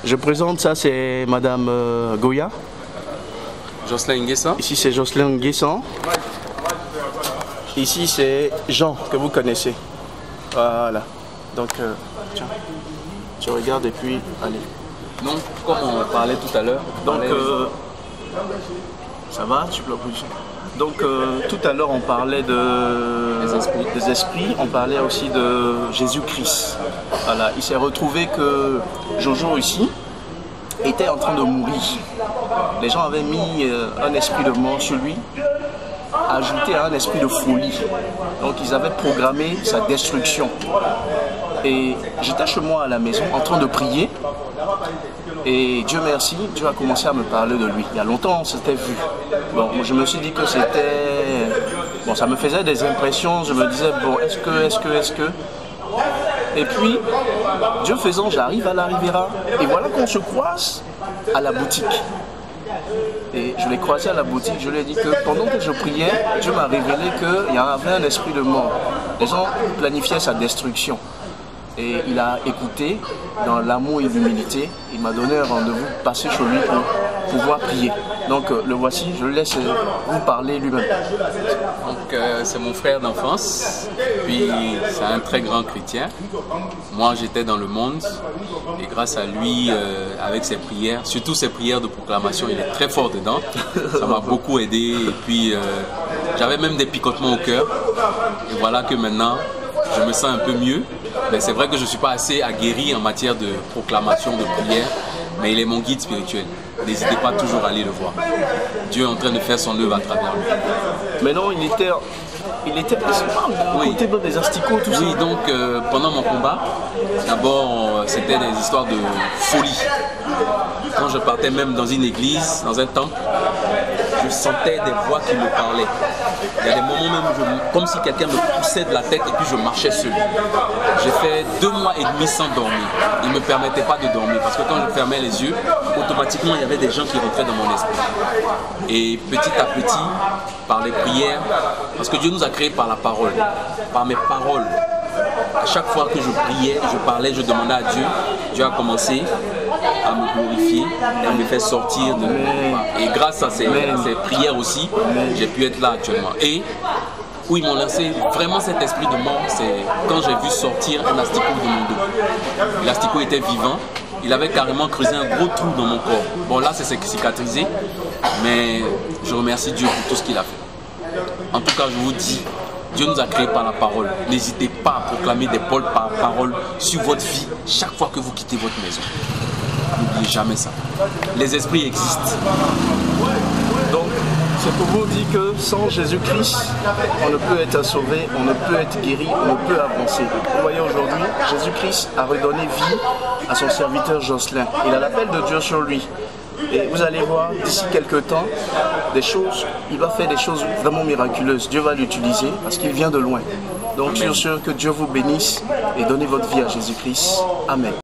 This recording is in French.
Je présente, ça c'est Madame Goya. Jocelyn Nguessan. Ici c'est Jocelyn Nguessan. Ici c'est Jean, que vous connaissez. Voilà. Donc, tiens, tu regardes et puis, allez. Donc, comme on parlait tout à l'heure. Donc, ça va, tu peux bouger. Donc, tout à l'heure, on parlait des esprits, on parlait aussi de Jésus-Christ. Voilà, il s'est retrouvé que Jojo ici était en train de mourir. Les gens avaient mis un esprit de mort sur lui, ajouté à un esprit de folie. Donc, ils avaient programmé sa destruction. Et j'étais chez moi à la maison en train de prier. Et Dieu merci, Dieu a commencé à me parler de lui. Il y a longtemps, on s'était vu. Bon, je me suis dit que c'était... Bon, ça me faisait des impressions. Je me disais, bon, est-ce que... Et puis, Dieu faisant, j'arrive à la Riviera. Et voilà qu'on se croise à la boutique. Et je l'ai croisé à la boutique. Je lui ai dit que pendant que je priais, Dieu m'a révélé qu'il y avait un esprit de mort. Les gens planifiaient sa destruction. Et il a écouté dans l'amour et l'humilité. Il m'a donné un rendez-vous, passer chez lui pour pouvoir prier. Donc le voici, je le laisse vous parler lui-même. Donc c'est mon frère d'enfance, puis c'est un très grand chrétien. Moi j'étais dans le monde et grâce à lui, avec ses prières, surtout ses prières de proclamation, il est très fort dedans. Ça m'a beaucoup aidé et puis j'avais même des picotements au cœur. Et voilà que maintenant je me sens un peu mieux. Mais c'est vrai que je ne suis pas assez aguerri en matière de proclamation, de prière, mais il est mon guide spirituel. N'hésitez pas toujours à aller le voir. Dieu est en train de faire son œuvre à travers lui. Mais non, il était principalement oui. Côté des asticots, tout ça. Oui, donc pendant mon combat, d'abord c'était des histoires de folie. Quand je partais même dans une église, dans un temple, je sentais des voix qui me parlaient. Il y a des moments même, comme si quelqu'un me poussait de la tête et puis je marchais seul. J'ai fait 2 mois et demi sans dormir. Il ne me permettait pas de dormir parce que quand je fermais les yeux, automatiquement il y avait des gens qui rentraient dans mon esprit. Et petit à petit, par les prières, parce que Dieu nous a créés par la parole, par mes paroles. À chaque fois que je priais, je parlais, je demandais à Dieu, Dieu a commencé à me glorifier et à me faire sortir de mon... Et grâce à ces prières aussi, j'ai pu être là actuellement. Et où ils m'ont lancé vraiment cet esprit de mort, c'est quand j'ai vu sortir un asticot de mon dos. L'asticot était vivant, il avait carrément creusé un gros trou dans mon corps. Bon là c'est cicatrisé, mais je remercie Dieu pour tout ce qu'il a fait. En tout cas je vous dis, Dieu nous a créés par la parole. N'hésitez pas à proclamer des paroles sur votre vie chaque fois que vous quittez votre maison. N'oubliez jamais ça. Les esprits existent. Donc, c'est pour vous dire que sans Jésus-Christ, on ne peut être sauvé, on ne peut être guéri, on ne peut avancer. Vous voyez aujourd'hui, Jésus-Christ a redonné vie à son serviteur Jocelyn. Il a l'appel de Dieu sur lui. Et vous allez voir d'ici quelques temps, il va faire des choses vraiment miraculeuses. Dieu va l'utiliser parce qu'il vient de loin. Donc sur ce, que Dieu vous bénisse et donnez votre vie à Jésus-Christ. Amen.